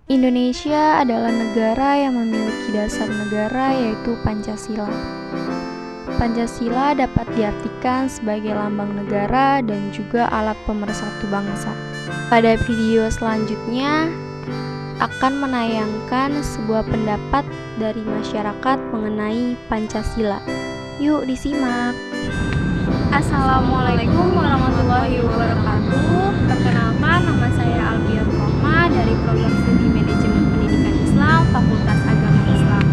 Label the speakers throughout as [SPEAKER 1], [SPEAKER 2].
[SPEAKER 1] Indonesia adalah negara yang memiliki dasar negara yaitu Pancasila. Pancasila dapat diartikan sebagai lambang negara dan juga alat pemersatu bangsa. Pada video selanjutnya akan menayangkan sebuah pendapat dari masyarakat mengenai Pancasila. Yuk disimak. Assalamualaikum warahmatullahi wabarakatuh. Perkenalkan, nama saya Alfian Rohma dari Program Studi Manajemen Pendidikan Islam, Fakultas Agama Islam.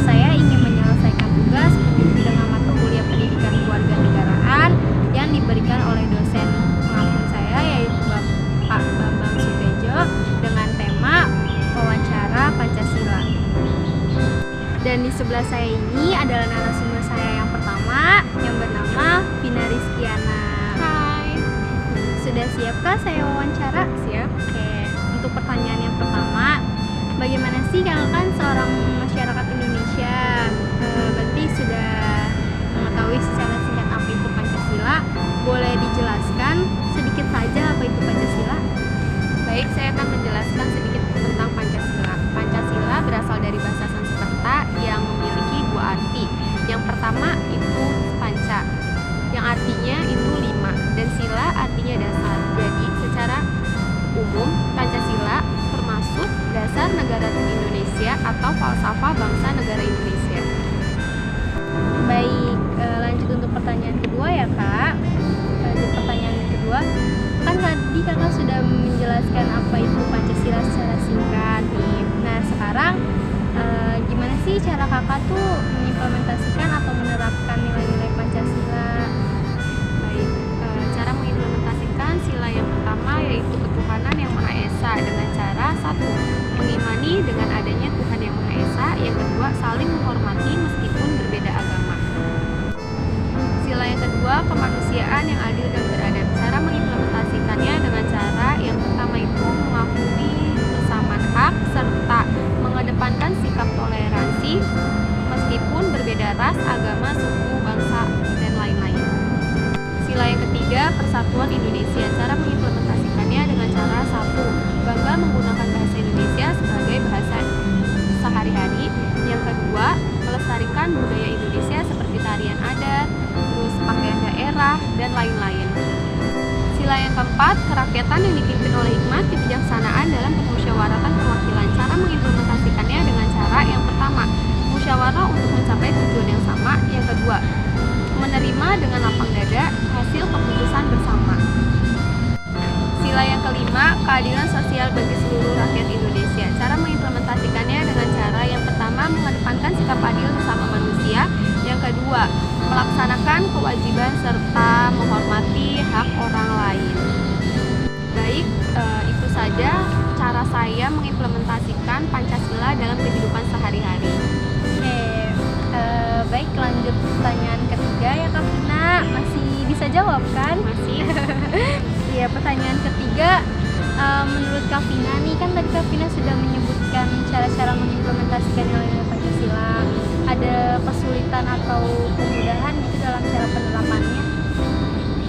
[SPEAKER 1] Saya ingin menyelesaikan tugas di bidang mata kuliah Pendidikan Kewarganegaraan yang diberikan oleh dosen pengampu saya, yaitu Bapak Bambang Sutejo, dengan tema wawancara Pancasila. Dan di sebelah saya ini adalah narasumber saya yang pertama, yang bernama Vina Rizkiana.
[SPEAKER 2] Hai.
[SPEAKER 1] Sudah siapkah saya wawancara?
[SPEAKER 2] Siap.
[SPEAKER 1] Oke. Untuk pertanyaan yang pertama, bagaimana sih kakak kan seorang masyarakat Indonesia? Berarti sudah mengetahui secara singkat apa itu Pancasila. Boleh dijelaskan sedikit saja apa itu Pancasila?
[SPEAKER 2] Baik, saya akan menjelaskan sedikit tentang Pancasila. Pancasila berasal dari bahasa Sanskerta yang memiliki dua arti. Yang pertama itu panca, yang artinya itu 5, dan sila artinya dasar. Jadi secara umum Pancasila termasuk dasar negara Indonesia atau falsafah bangsa negara Indonesia.
[SPEAKER 1] Baik, lanjut untuk pertanyaan kedua ya kak. Lanjut pertanyaan kedua, kan tadi kakak sudah menjelaskan apa itu Pancasila secara singkat nih. Nah sekarang gimana sih cara kakak tuh mengimplementasikan atau menerapkan nilai-nilai Pancasila?
[SPEAKER 2] Baik, cara mengimplementasikan sila yang pertama yaitu ketuhanan yang Maha Esa dengan cara 1. Mengimani dengan adanya Tuhan yang Maha Esa. Yang kedua, saling menghormati meskipun berbeda agama. Sila yang kedua, kemanusiaan yang adil dan beradab. Cara mengimplementasikannya dengan cara yang pertama itu mengakui kesamaan hak serta mengedepankan sikap toleransi meskipun berbeda ras, agama, suku, bangsa, dan lain-lain. Sila yang ketiga, persatuan Indonesia. Cara mengimplementasikannya dengan cara 1. Bangga menggunakan bahasa Indonesia sebagai bahasa sehari-hari. Yang kedua, melestarikan budaya Indonesia seperti tarian adat, terus pakaian daerah, dan lain-lain. Sila yang keempat, kerakyatan yang dipimpin oleh hikmat kebijaksanaan dalam pemusyawaratan perwakilan. Cara mengimplementasikannya dengan cara yang pertama, musyawarah untuk mencapai tujuan yang sama. Yang kedua, menerima dengan lapang dada hasil keputusan bersama. Sila yang kelima, keadilan sosial bagi seluruh rakyat Indonesia. Cara mengimplementasikannya dengan cara yang pertama, mengedepankan sikap adil bersama manusia. Yang kedua, melaksanakan kewajiban serta menghormati hak orang lain. Baik, itu saja cara saya mengimplementasikan Pancasila dalam kehidupan sehari-hari.
[SPEAKER 1] Oke, baik, lanjut pertanyaan ketiga ya Kak Vina. Masih bisa jawab kan?
[SPEAKER 2] Masih.
[SPEAKER 1] Iya, pertanyaan ketiga, menurut Kak Vina nih, kan tadi Kak Vina sudah menyebutkan cara-cara mengimplementasikan nilai-nilai Pancasila. Ada kesulitan atau kemudahan gitu dalam cara penerapannya?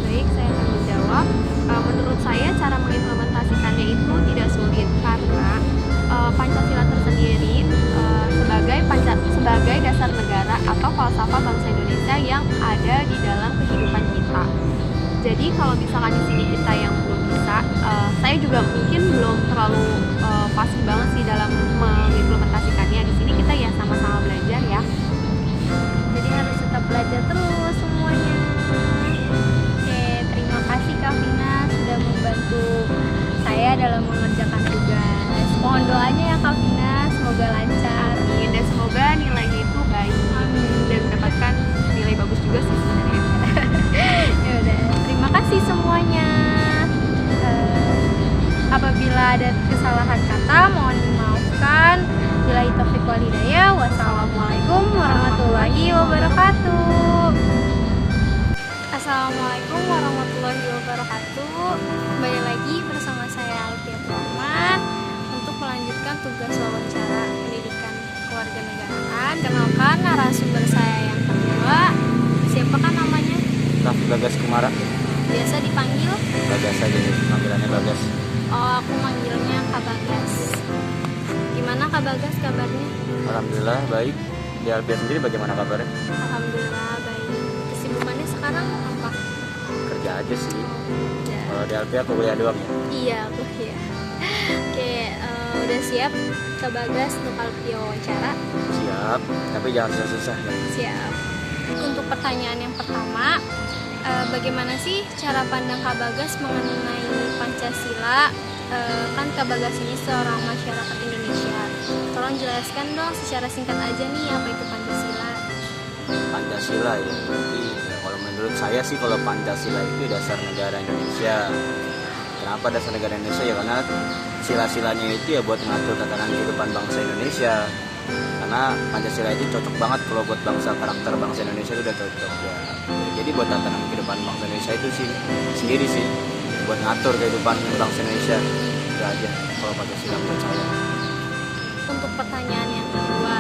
[SPEAKER 2] Baik, saya akan menjawab. Menurut saya cara mengimplementasikannya itu tidak sulit karena Pancasila tersendiri sebagai dasar negara atau falsafah bangsa Indonesia yang ada di dalam kehidupan kita. Jadi kalau misalkan di sini kita yang belum bisa, saya juga mungkin belum terlalu fasih banget sih dalam mengimplementasikannya. Di sini kita ya sama-sama belajar ya.
[SPEAKER 1] Jadi harus tetap belajar terus semuanya. Oke, terima kasih Kak Vina sudah membantu saya dalam mengerjakan tugas. Mohon doanya ya Kak Vina, semoga lancar.
[SPEAKER 2] Dan semoga nilainya itu baik. Dan mendapatkan nilai bagus juga sih sebenarnya.
[SPEAKER 1] Ya udah, terima kasih semuanya. Apabila ada kesalahan kata mohon dimaafkan. Billahi taufiq wal hidayah. Wassalamualaikum warahmatullahi wabarakatuh. Assalamualaikum warahmatullahi wabarakatuh. Kembali lagi bersama saya Alfian Rohma untuk melanjutkan tugas wawancara pendidikan kewarganegaraan. Kenalkan narasumber saya yang kedua. Siapakah namanya?
[SPEAKER 3] Bagas Kumara.
[SPEAKER 1] Biasa dipanggil?
[SPEAKER 3] Bagas aja nih, panggilannya Bagas.
[SPEAKER 1] Oh, aku manggilnya Kak Bagas. Kak Bagas kabarnya?
[SPEAKER 3] Alhamdulillah baik. Di Albion sendiri bagaimana kabarnya?
[SPEAKER 1] Alhamdulillah baik. Kesibukannya sekarang apa?
[SPEAKER 3] Kerja aja sih.
[SPEAKER 1] Ya.
[SPEAKER 3] Kalau di Albion aku kuliah doang ya.
[SPEAKER 1] Iya, kuliah. Oke, udah siap Kak Bagas untuk Alpio wawancara?
[SPEAKER 3] Siap, tapi jangan susah-susah ya.
[SPEAKER 1] Siap. Untuk pertanyaan yang pertama, bagaimana sih cara pandang Kak Bagas mengenai Pancasila? Kan Kak Bagas ini seorang masyarakat Indonesia. Tolong jelaskan dong secara singkat aja nih apa itu Pancasila.
[SPEAKER 3] Pancasila ya. Jadi kalau menurut saya sih kalau Pancasila itu dasar negara Indonesia. Kenapa dasar negara Indonesia? Ya karena sila-silanya itu ya buat mengatur tatanan kehidupan bangsa Indonesia. Karena Pancasila itu cocok banget kalau buat bangsa, karakter bangsa Indonesia itu udah cocok ya. Jadi buat tatanan kehidupan bangsa Indonesia itu sih sendiri sih buat ngatur kehidupan bangsa Indonesia. Itu aja kalau Pancasila menurut saya.
[SPEAKER 1] Untuk pertanyaan yang kedua,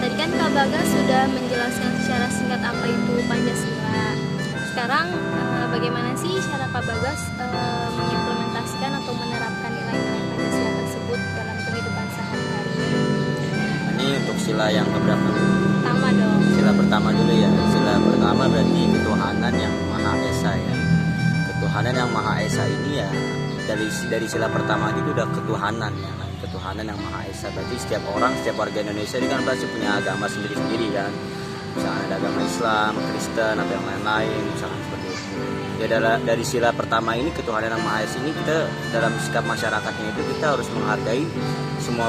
[SPEAKER 1] tadi kan Kak Bagas sudah menjelaskan secara singkat apa itu Pancasila. Sekarang bagaimana sih cara Kak Bagas mengimplementasikan atau menerapkan nilai-nilai Pancasila tersebut dalam kehidupan sehari-hari?
[SPEAKER 3] Ini untuk sila yang keberapa?
[SPEAKER 1] Pertama dong.
[SPEAKER 3] Sila pertama dulu ya. Sila pertama berarti ketuhanan yang Maha Esa ya. Ketuhanan yang Maha Esa ini ya dari sila pertama itu udah ketuhanan ya. Ketuhanan yang Maha Esa. Berarti setiap orang, setiap warga Indonesia ini kan pasti punya agama sendiri-sendiri kan. Misalnya ada agama Islam, Kristen atau yang lain-lain, misalnya seperti itu. Ya dari sila pertama ini ketuhanan yang Maha Esa ini kita dalam sikap masyarakatnya itu kita harus menghargai semua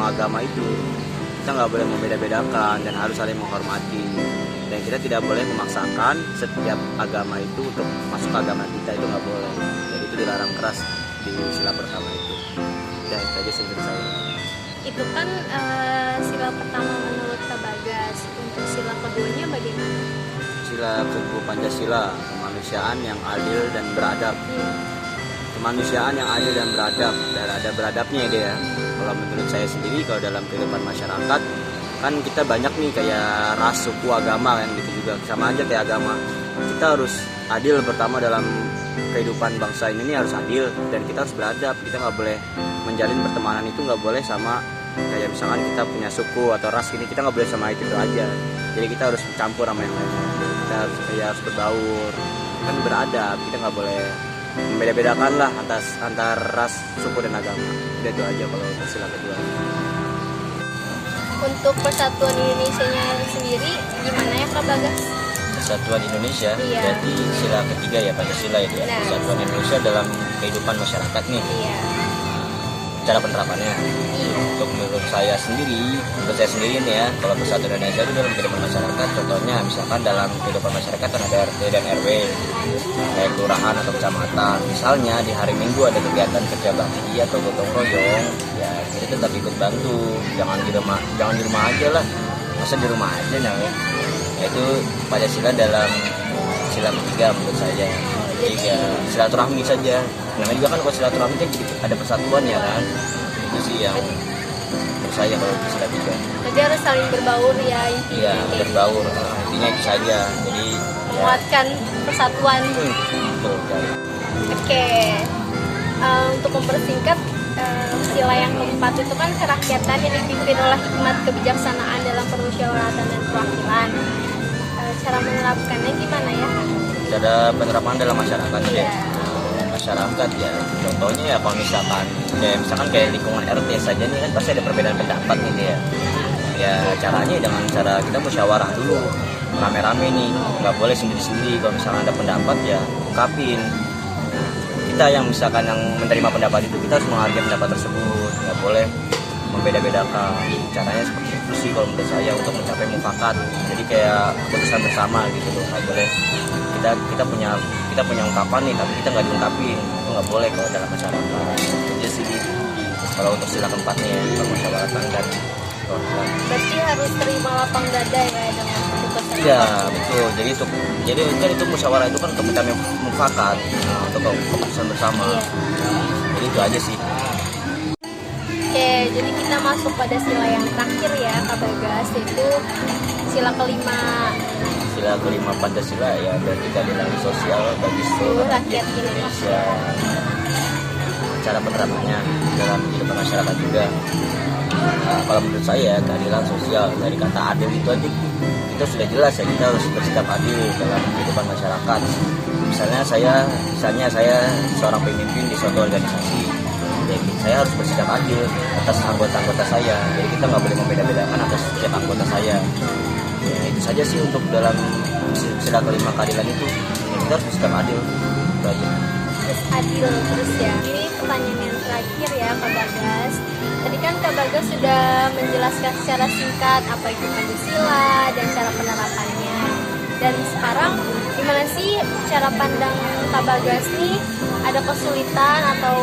[SPEAKER 3] agama itu. Kita nggak boleh membeda-bedakan dan harus saling menghormati. Dan kita tidak boleh memaksakan setiap agama itu untuk masuk ke agama kita, itu nggak boleh. Jadi itu dilarang keras di sila pertama itu. Ya itu aja sih menurut saya.
[SPEAKER 1] Itu kan sila pertama menurut Kak Bagas. Untuk sila keduanya bagaimana?
[SPEAKER 3] Sila kedua Pancasila, kemanusiaan yang adil dan beradab. Kemanusiaan yang adil dan beradab, dan ada beradabnya ya dia. Kalau menurut saya sendiri, kalau dalam kehidupan masyarakat kan kita banyak nih kayak ras, suku, agama kan gitu juga, sama aja kayak agama. Kita harus adil pertama dalam kehidupan bangsa ini harus adil, dan kita harus beradab. Kita nggak boleh menjalin pertemanan itu nggak boleh sama kayak misalkan kita punya suku atau ras ini, kita nggak boleh sama itu aja. Jadi kita harus campur sama yang lain. Kita harus berbaur, kan beradab. Kita nggak boleh membeda-bedakan lah antar ras, suku dan agama. Udah itu aja kalau untuk sila kedua.
[SPEAKER 1] Untuk persatuan Indonesianya sendiri gimana ya Kak Bagas?
[SPEAKER 3] Persatuan Indonesia,
[SPEAKER 1] Iya.
[SPEAKER 3] berarti sila ketiga ya Pancasila itu ya.
[SPEAKER 1] Nah.
[SPEAKER 3] Persatuan Indonesia dalam kehidupan masyarakat nih.
[SPEAKER 1] Iya.
[SPEAKER 3] Cara penerapannya.
[SPEAKER 1] Iya.
[SPEAKER 3] Untuk menurut saya sendiri nih ya, kalau persatuan Indonesia itu dalam kehidupan masyarakat, contohnya misalkan dalam kehidupan masyarakat kan ada RT dan RW, kayak kelurahan atau kecamatan. Misalnya di hari Minggu ada kegiatan kerja bakti atau gotong royong, ya kita tetap ikut bantu. Jangan di rumah aja lah. Masa di rumah aja nah. Yaitu Pancasila dalam sila ketiga menurut saya. Jadi ya silaturahmi saja. Namanya juga kan kalau silaturahmi kan jadi ada persatuan ya kan. Itu sih yang menurut saya kalau di sila tiga.
[SPEAKER 1] Jadi harus saling berbaur ya intinya.
[SPEAKER 3] Iya,
[SPEAKER 1] kayak
[SPEAKER 3] berbaur. Intinya itu saja. Jadi
[SPEAKER 1] menguatkan persatuan.
[SPEAKER 3] betul kan.
[SPEAKER 1] Oke. Untuk mempersingkat, sila yang keempat itu kan kerakyatan yang dipimpin oleh hikmat kebijaksanaan dalam permusyawaratan dan perwakilan. Cara menerapkannya gimana ya?
[SPEAKER 3] Cara penerapan dalam masyarakat
[SPEAKER 1] Iya.
[SPEAKER 3] ya. Masyarakat ya, contohnya ya kalau misalkan kayak lingkungan RT saja nih kan pasti ada perbedaan pendapat gitu ya. Ya caranya dengan cara kita musyawarah dulu rame-rame nih, nggak boleh sendiri-sendiri. Kalau misalkan ada pendapat ya ungkapin. Kita yang misalkan yang menerima pendapat itu kita harus menghargai pendapat tersebut, nggak boleh membeda-bedakan. Caranya seperti itu sih kalau menurut saya untuk mencapai mufakat. Jadi kayak keputusan bersama gitu loh, nggak boleh kita punya ungkapan nih tapi kita nggak diungkapin, itu nggak boleh kalau dalam masyarakat. Jadi sih kalau untuk sila keempatnya ya, permusyawaratan dan perwakilan.
[SPEAKER 1] Berarti harus terima lapang dada ya dengan keputusan.
[SPEAKER 3] Iya betul. Jadi kan itu musyawarah itu kan keputusan mufakat, untuk keputusan bersama.
[SPEAKER 1] Iya.
[SPEAKER 3] Jadi itu aja sih.
[SPEAKER 1] Oke, jadi kita masuk pada sila yang terakhir ya Kak Bagas, yaitu sila kelima.
[SPEAKER 3] Sila kelima Pancasila ya berarti keadilan sosial bagi seluruh
[SPEAKER 1] Rakyat Indonesia.
[SPEAKER 3] cara penerapannya dalam kehidupan masyarakat juga. Kalau menurut saya keadilan sosial dari kata adil itu aja kita sudah jelas ya, kita harus bersikap adil dalam kehidupan masyarakat. Misalnya saya seorang pemimpin di suatu organisasi, ya, saya harus bersikap adil atas anggota-anggota saya. Jadi kita nggak boleh membeda-bedakan atas setiap anggota saya. Ya, itu saja sih untuk dalam sila kelima keadilan itu, ya, kita harus bersikap adil. Itu aja.
[SPEAKER 1] Terus adil terus ya. Ini pertanyaan yang terakhir ya Kak Bagas. Tadi kan Kak Bagas sudah menjelaskan secara singkat apa itu Pancasila dan cara penerapannya. Dan sekarang gimana sih cara pandang Kak Bagas nih? Ada kesulitan atau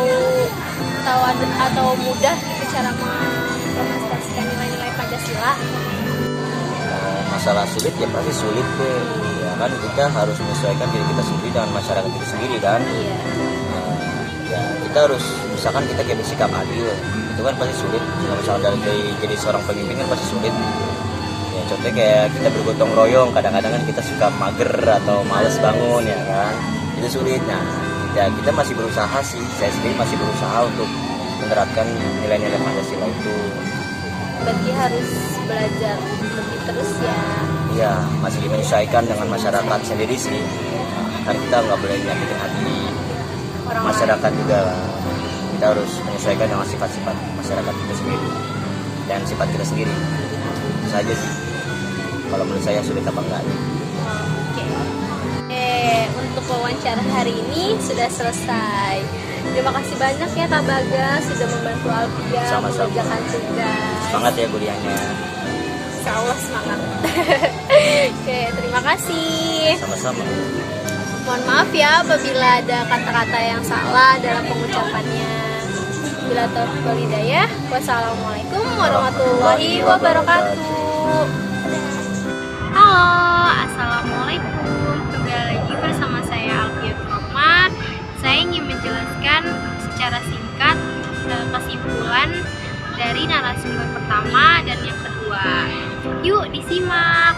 [SPEAKER 1] mudah gitu cara mengimplementasikan nilai-nilai Pancasila?
[SPEAKER 3] Masalah sulit ya pasti sulit deh. Ya kan kita harus menyesuaikan diri kita sendiri dengan masyarakat itu sendiri kan.
[SPEAKER 1] Iya.
[SPEAKER 3] Ya kita harus, misalkan kita kayak bersikap adil, itu kan pasti sulit. Kalau misalnya dari jadi seorang pemimpin kan pasti sulit. Ya contohnya kayak kita bergotong royong, kadang-kadang kan kita suka mager atau males bangun ya kan, itu sulit. Nah ya kita masih berusaha sih, saya sendiri masih berusaha untuk menerapkan nilai-nilai Pancasila itu.
[SPEAKER 1] Berarti harus belajar lebih terus ya.
[SPEAKER 3] Iya, masih menyesuaikan dengan masyarakat sendiri sih. Kan kita nggak boleh nyakitin hati
[SPEAKER 1] Orang
[SPEAKER 3] masyarakat juga. Kita harus menyesuaikan dengan sifat-sifat masyarakat kita sendiri dan sifat kita sendiri. Itu saja sih. Kalau menurut saya sulit apa enggak?
[SPEAKER 1] Oke. Untuk wawancara hari ini sudah selesai. Terima kasih banyak ya Kak Bagas sudah membantu Alfia
[SPEAKER 3] Sama-sama.
[SPEAKER 1] mengerjakan tugas.
[SPEAKER 3] Semangat ya kuliahnya.
[SPEAKER 1] Insya Allah semangat. Oke, terima kasih.
[SPEAKER 3] Sama-sama.
[SPEAKER 1] Mohon maaf ya apabila ada kata-kata yang salah dalam pengucapannya. Bila taufiq wal hidayah. Wassalamualaikum warahmatullahi wabarakatuh.
[SPEAKER 2] Halo, assalamualaikum. Kembali lagi bersama saya Alfia Roma. Saya ingin menjelaskan secara singkat kesimpulan dari narasumber pertama dan yang kedua. Yuk disimak.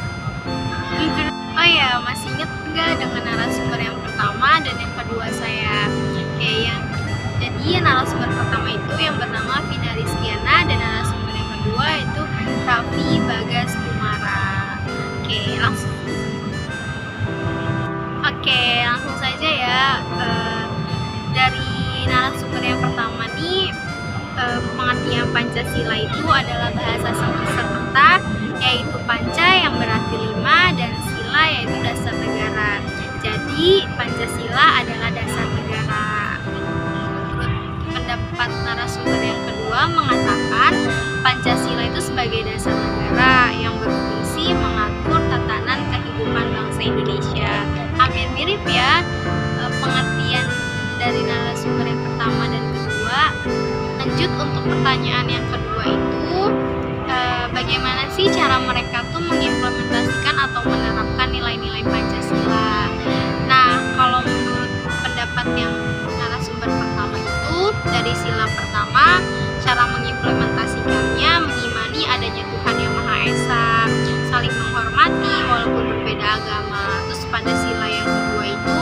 [SPEAKER 2] Oh ya, masih ingat nggak dengan narasumber yang pertama dan yang kedua saya? Jadi narasumber pertama itu yang bernama Vina Rizkiana dan narasumber yang kedua itu Raffi Bagas Kumara. Oke, langsung saja ya. Dari narasumber yang pertama nih, pengertian Pancasila itu adalah bahasa Sanskerta, yaitu panca yang berarti 5 dan sila yaitu dasar negara. Jadi Pancasila adalah dasar negara. Menurut pendapat narasumber yang kedua mengatakan Pancasila itu sebagai dasar negara yang berfungsi mengatur tatanan kehidupan bangsa Indonesia. Hampir mirip ya pengertian dari narasumber yang pertama dan kedua. Lanjut untuk pertanyaan yang kedua itu, bagaimana sih cara mereka tuh mengimplementasikan atau menerapkan nilai-nilai Pancasila? Nah, kalau menurut pendapat yang narasumber pertama itu, dari sila pertama, cara mengimplementasikannya mengimani adanya Tuhan Yang Maha Esa, saling menghormati walaupun berbeda agama. Terus pada sila yang kedua itu,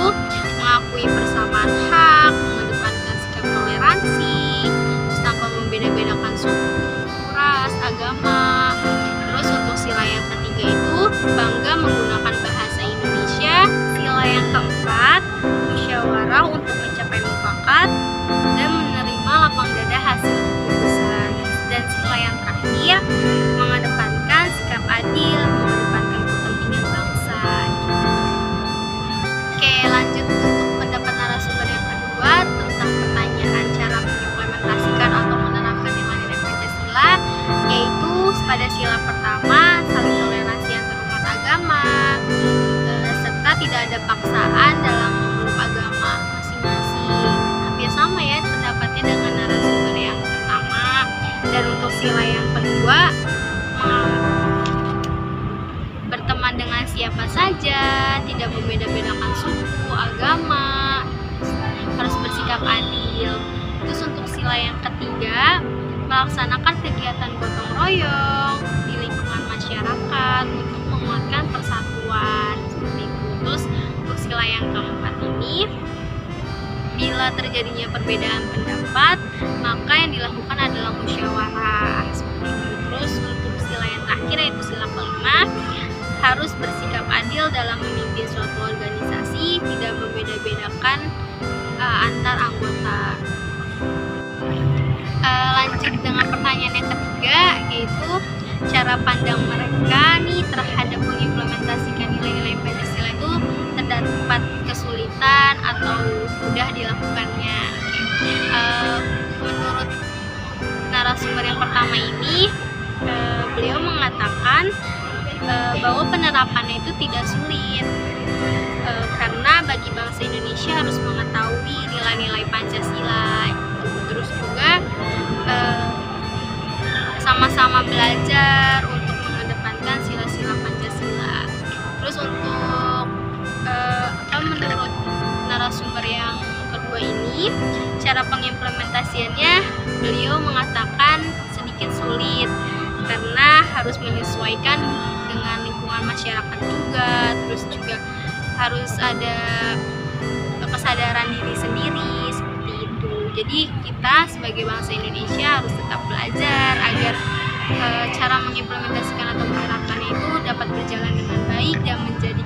[SPEAKER 2] mengakui persamaan hak, mengedepankan sikap toleransi, terus tanpa membeda-bedakan suku, ras, agama. Terus untuk sila yang ketiga itu bangga menggunakan bahasa Indonesia. Sila yang keempat musyawarah untuk mencapai mufakat dan menerima lapang dada hasil keputusan. Dan sila yang terakhir mengedepankan sikap adil, mengedepankan kepentingan bangsa. Oke, lanjut untuk pendapat narasumber yang kedua tentang pertanyaan cara mengimplementasikan atau menerapkan nilai-nilai Pancasila, yaitu pada sila pertama saling toleransi antarumat agama, serta tidak ada paksaan dalam memeluk agama masing-masing. Hampir sama ya pendapatnya dengan narasumber yang pertama. Dan untuk sila yang kedua, berteman dengan siapa saja, tidak membeda-bedakan suku, agama, harus bersikap adil. Terus untuk sila yang ketiga, melaksanakan kegiatan gotong royong di lingkungan masyarakat untuk menguatkan persatuan seperti itu. Terus untuk sila yang keempat ini
[SPEAKER 1] Bila terjadinya perbedaan pendapat, maka yang dilakukan adalah musyawarah seperti itu. Terus untuk sila yang terakhir yaitu sila kelima, harus bersikap adil dalam memimpin suatu organisasi, tidak membeda-bedakan antar anggota. Lanjut dengan pertanyaan yang ketiga, yaitu cara pandang mereka nih terhadap mengimplementasikan nilai-nilai Pancasila itu terdapat kesulitan atau mudah dilakukannya. Menurut narasumber yang pertama ini, beliau mengatakan bahwa penerapannya itu tidak sulit, karena bagi bangsa Indonesia harus mengetahui nilai-nilai Pancasila. Terus juga sama-sama belajar untuk mengedepankan sila-sila Pancasila. Terus untuk menurut narasumber yang kedua ini, cara pengimplementasiannya beliau mengatakan sedikit sulit karena harus menyesuaikan dengan lingkungan masyarakat juga. Terus juga harus ada kesadaran diri sendiri seperti itu. Jadi kita sebagai bangsa Indonesia harus tetap belajar agar cara mengimplementasikan atau menerapkannya itu dapat berjalan dengan baik dan menjadi